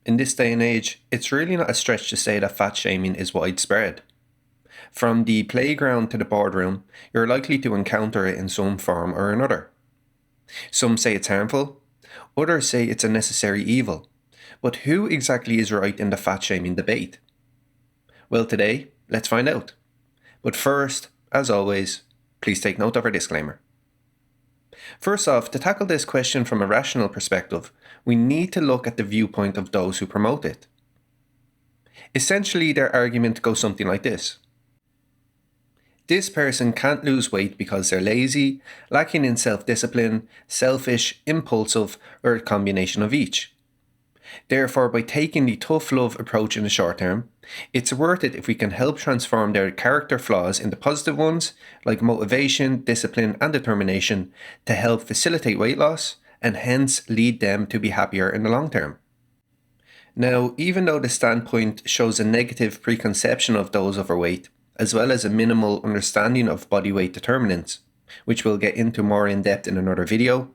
In this day and age, it's really not a stretch to say that fat shaming is widespread. From the playground to the boardroom, you're likely to encounter it in some form or another. Some say it's harmful, others say it's a necessary evil. But who exactly is right in the fat shaming debate? Well, today, let's find out. But first, as always, please take note of our disclaimer. First off, to tackle this question from a rational perspective, we need to look at the viewpoint of those who promote it. Essentially, their argument goes something like this. This person can't lose weight because they're lazy, lacking in self-discipline, selfish, impulsive, or a combination of each. Therefore, by taking the tough love approach in the short term, it's worth it if we can help transform their character flaws into positive ones, like motivation, discipline, and determination, to help facilitate weight loss, and hence lead them to be happier in the long term. Now, even though the standpoint shows a negative preconception of those overweight, as well as a minimal understanding of body weight determinants, which we'll get into more in depth in another video,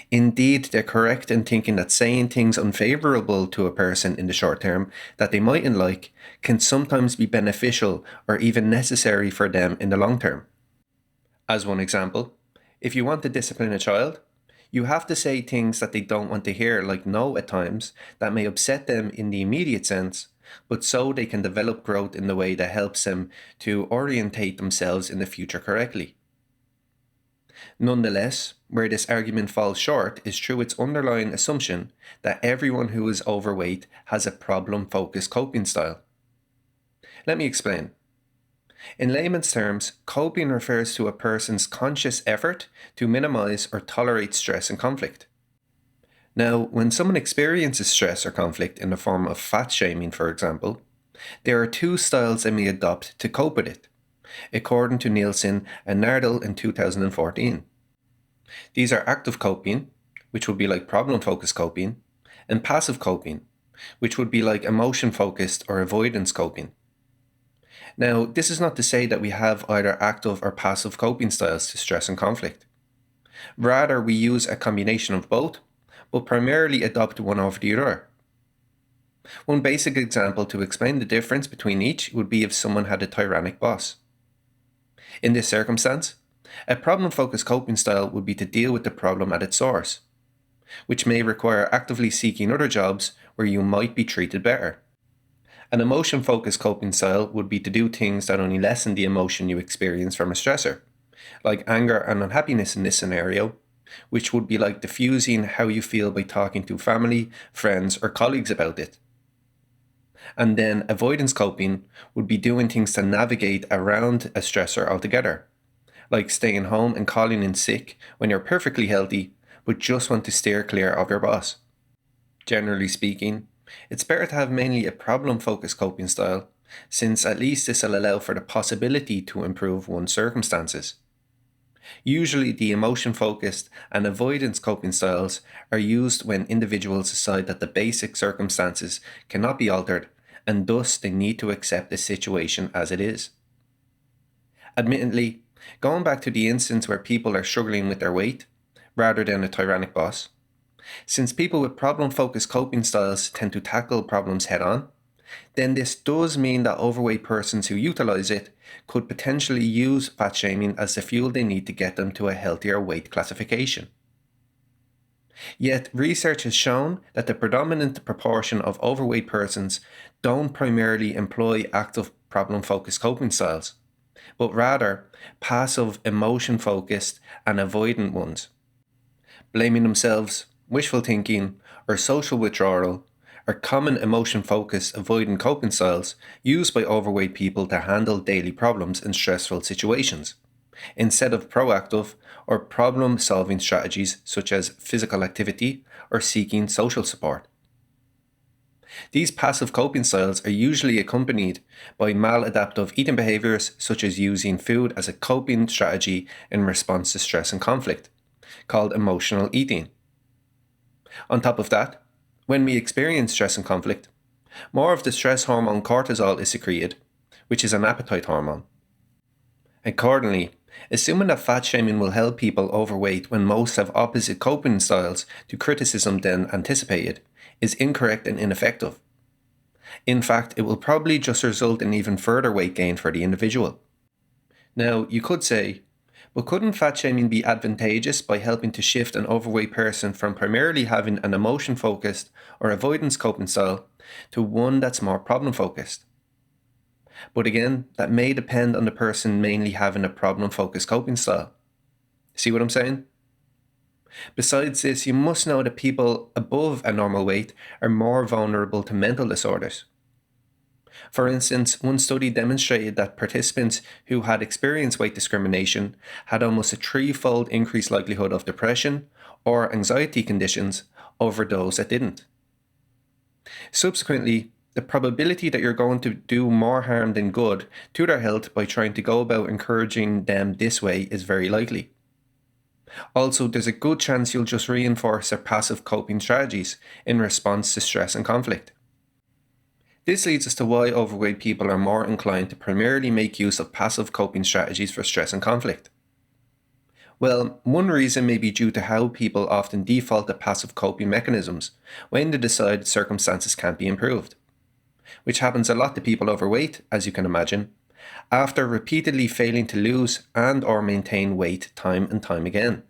indeed they're correct in thinking that saying things unfavorable to a person in the short term that they mightn't like can sometimes be beneficial or even necessary for them in the long term. As one example, if you want to discipline a child, you have to say things that they don't want to hear, like no at times, that may upset them in the immediate sense, but so they can develop growth in the way that helps them to orientate themselves in the future correctly. Nonetheless, where this argument falls short is through its underlying assumption that everyone who is overweight has a problem-focused coping style. Let me explain. In layman's terms, coping refers to a person's conscious effort to minimize or tolerate stress and conflict. Now, when someone experiences stress or conflict in the form of fat shaming, for example, there are two styles they may adopt to cope with it, according to Nielsen and Nardell in 2014. These are active coping, which would be like problem-focused coping, and passive coping, which would be like emotion-focused or avoidance coping. Now, this is not to say that we have either active or passive coping styles to stress and conflict. Rather, we use a combination of both, but primarily adopt one over the other. One basic example to explain the difference between each would be if someone had a tyrannic boss. In this circumstance, a problem-focused coping style would be to deal with the problem at its source, which may require actively seeking other jobs where you might be treated better. An emotion-focused coping style would be to do things that only lessen the emotion you experience from a stressor, like anger and unhappiness in this scenario, which would be like diffusing how you feel by talking to family, friends, or colleagues about it. And then avoidance coping would be doing things to navigate around a stressor altogether, like staying home and calling in sick when you're perfectly healthy but just want to steer clear of your boss. Generally speaking, it's better to have mainly a problem-focused coping style, since at least this will allow for the possibility to improve one's circumstances. Usually the emotion-focused and avoidance coping styles are used when individuals decide that the basic circumstances cannot be altered and thus they need to accept the situation as it is. Admittedly, going back to the instance where people are struggling with their weight, rather than a tyrannic boss, since people with problem-focused coping styles tend to tackle problems head-on, then this does mean that overweight persons who utilize it could potentially use fat shaming as the fuel they need to get them to a healthier weight classification. Yet, research has shown that the predominant proportion of overweight persons don't primarily employ active problem-focused coping styles, but rather passive emotion-focused and avoidant ones. Blaming themselves, wishful thinking, or social withdrawal are common emotion-focused avoidant coping styles used by overweight people to handle daily problems in stressful situations, instead of proactive or problem-solving strategies such as physical activity or seeking social support. These passive coping styles are usually accompanied by maladaptive eating behaviors such as using food as a coping strategy in response to stress and conflict, called emotional eating. On top of that, when we experience stress and conflict, more of the stress hormone cortisol is secreted, which is an appetite hormone. Accordingly, assuming that fat shaming will help people overweight when most have opposite coping styles to criticism than anticipated, is incorrect and ineffective. In fact, it will probably just result in even further weight gain for the individual. Now, you could say, but couldn't fat shaming be advantageous by helping to shift an overweight person from primarily having an emotion focused or avoidance coping style to one that's more problem focused? But again, that may depend on the person mainly having a problem focused coping style. See what I'm saying? Besides this, you must know that people above a normal weight are more vulnerable to mental disorders. For instance, one study demonstrated that participants who had experienced weight discrimination had almost a threefold increased likelihood of depression or anxiety conditions over those that didn't. Subsequently, the probability that you're going to do more harm than good to their health by trying to go about encouraging them this way is very likely. Also, there's a good chance you'll just reinforce their passive coping strategies in response to stress and conflict. This leads us to why overweight people are more inclined to primarily make use of passive coping strategies for stress and conflict. Well, one reason may be due to how people often default to passive coping mechanisms when they decide circumstances can't be improved, which happens a lot to people overweight, as you can imagine, after repeatedly failing to lose and or maintain weight time and time again.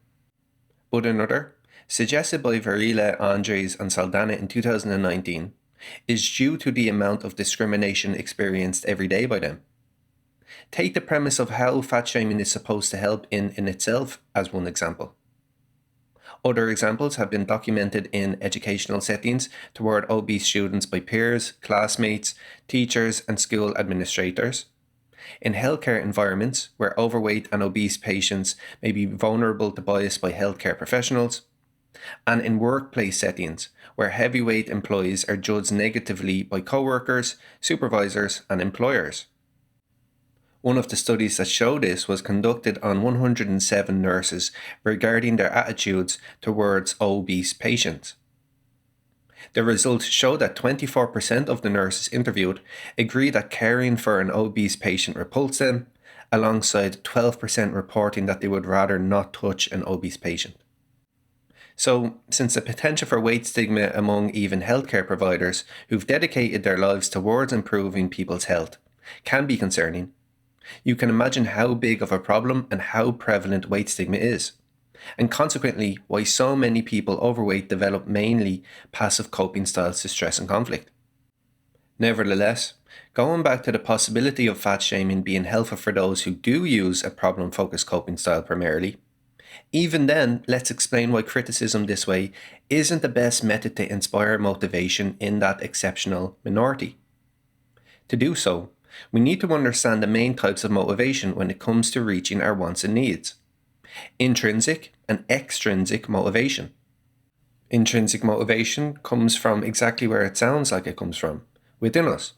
But another, suggested by Varela, Andres and Saldana in 2019, is due to the amount of discrimination experienced every day by them. Take the premise of how fat shaming is supposed to help in itself as one example. Other examples have been documented in educational settings toward obese students by peers, classmates, teachers, and school administrators. In healthcare environments where overweight and obese patients may be vulnerable to bias by healthcare professionals, and in workplace settings where heavyweight employees are judged negatively by co-workers, supervisors, and employers. One of the studies that showed this was conducted on 107 nurses regarding their attitudes towards obese patients. The results show that 24% of the nurses interviewed agree that caring for an obese patient repulsed them, alongside 12% reporting that they would rather not touch an obese patient. So, since the potential for weight stigma among even healthcare providers who've dedicated their lives towards improving people's health can be concerning, you can imagine how big of a problem and how prevalent weight stigma is, and consequently why so many people overweight develop mainly passive coping styles to stress and conflict. Nevertheless, going back to the possibility of fat shaming being helpful for those who do use a problem-focused coping style primarily, even then, let's explain why criticism this way isn't the best method to inspire motivation in that exceptional minority. To do so, we need to understand the main types of motivation when it comes to reaching our wants and needs: intrinsic and extrinsic motivation. Intrinsic motivation comes from exactly where it sounds like it comes from, within us.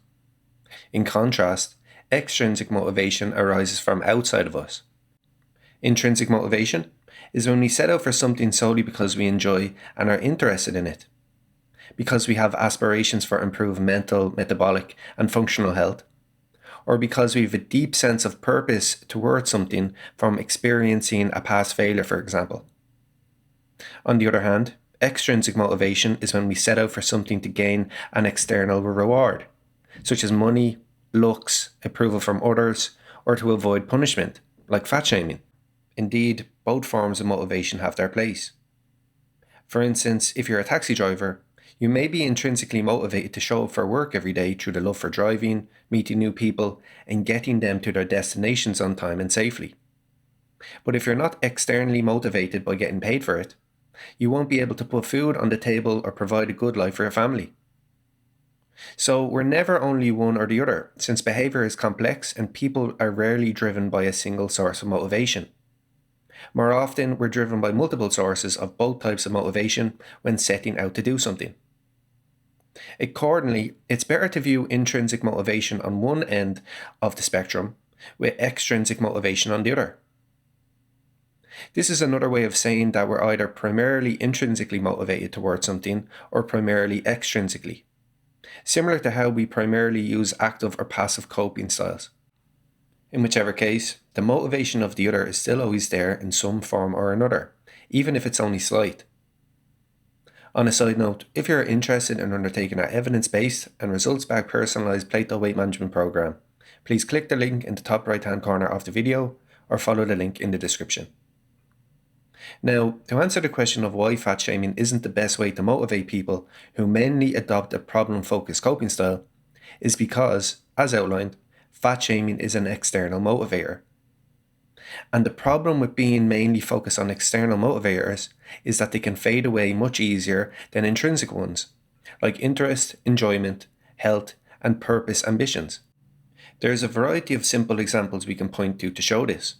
In contrast, extrinsic motivation arises from outside of us. Intrinsic motivation is when we set out for something solely because we enjoy and are interested in it, because we have aspirations for improved mental, metabolic, and functional health, or because we have a deep sense of purpose towards something from experiencing a past failure, for example. On the other hand, extrinsic motivation is when we set out for something to gain an external reward, such as money, looks, approval from others, or to avoid punishment, like fat shaming. Indeed, both forms of motivation have their place. For instance, if you're a taxi driver, you may be intrinsically motivated to show up for work every day through the love for driving, meeting new people, and getting them to their destinations on time and safely. But if you're not externally motivated by getting paid for it, you won't be able to put food on the table or provide a good life for your family. So we're never only one or the other, since behavior is complex and people are rarely driven by a single source of motivation. More often, we're driven by multiple sources of both types of motivation when setting out to do something. Accordingly, it's better to view intrinsic motivation on one end of the spectrum, with extrinsic motivation on the other. This is another way of saying that we're either primarily intrinsically motivated towards something or primarily extrinsically, similar to how we primarily use active or passive coping styles. In whichever case, the motivation of the other is still always there in some form or another, even if it's only slight. On a side note, if you're interested in undertaking an evidence-based and results-backed personalized Plato weight management program, please click the link in the top right-hand corner of the video or follow the link in the description. Now, to answer the question of why fat shaming isn't the best way to motivate people who mainly adopt a problem-focused coping style, is because, as outlined, fat shaming is an external motivator. And the problem with being mainly focused on external motivators is that they can fade away much easier than intrinsic ones, like interest, enjoyment, health, and purpose ambitions. There's a variety of simple examples we can point to show this.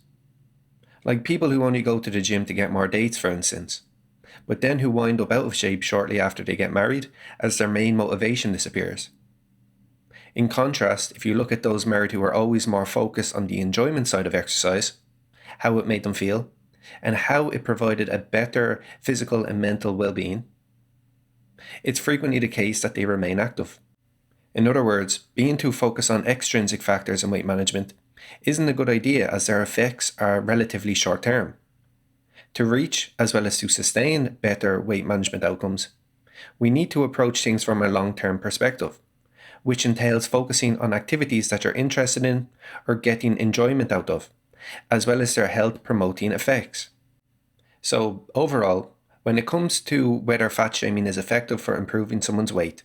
Like people who only go to the gym to get more dates, for instance, but then who wind up out of shape shortly after they get married as their main motivation disappears. In contrast, if you look at those married who are always more focused on the enjoyment side of exercise, how it made them feel, and how it provided a better physical and mental well-being, it's frequently the case that they remain active. In other words, being too focused on extrinsic factors in weight management isn't a good idea, as their effects are relatively short-term. To reach, as well as to sustain, better weight management outcomes, we need to approach things from a long-term perspective, which entails focusing on activities that you're interested in or getting enjoyment out of, as well as their health-promoting effects. So, overall, when it comes to whether fat shaming is effective for improving someone's weight,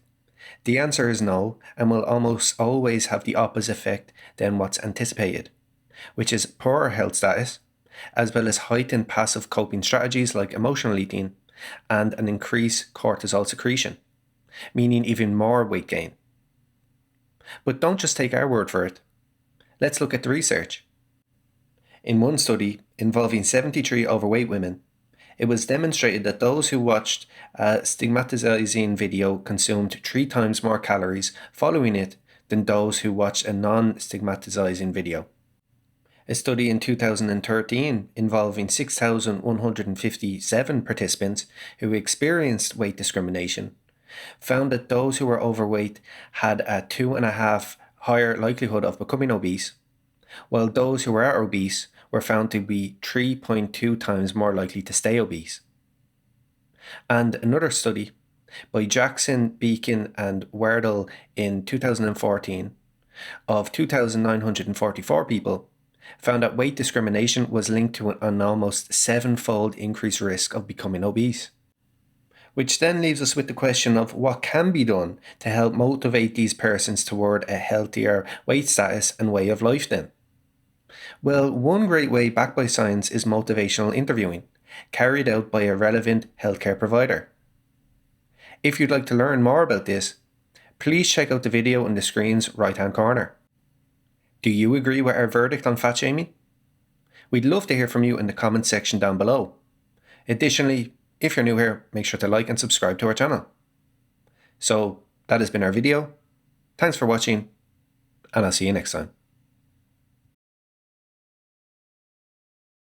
the answer is no, and will almost always have the opposite effect than what's anticipated, which is poorer health status, as well as heightened passive coping strategies like emotional eating, and an increased cortisol secretion, meaning even more weight gain. But don't just take our word for it. Let's look at the research. In one study involving 73 overweight women, it was demonstrated that those who watched a stigmatizing video consumed 3 times more calories following it than those who watched a non-stigmatizing video. A study in 2013 involving 6,157 participants who experienced weight discrimination found that those who were overweight had a 2.5 higher likelihood of becoming obese, while those who were obese were found to be 3.2 times more likely to stay obese. And another study by Jackson, Beacon and Wardle in 2014 of 2,944 people found that weight discrimination was linked to an almost 7-fold increased risk of becoming obese. Which then leaves us with the question of what can be done to help motivate these persons toward a healthier weight status and way of life then. Well, one great way backed by science is motivational interviewing, carried out by a relevant healthcare provider. If you'd like to learn more about this, please check out the video in the screen's right-hand corner. Do you agree with our verdict on fat shaming? We'd love to hear from you in the comments section down below. Additionally, if you're new here, make sure to like and subscribe to our channel. So, that has been our video. Thanks for watching, and I'll see you next time.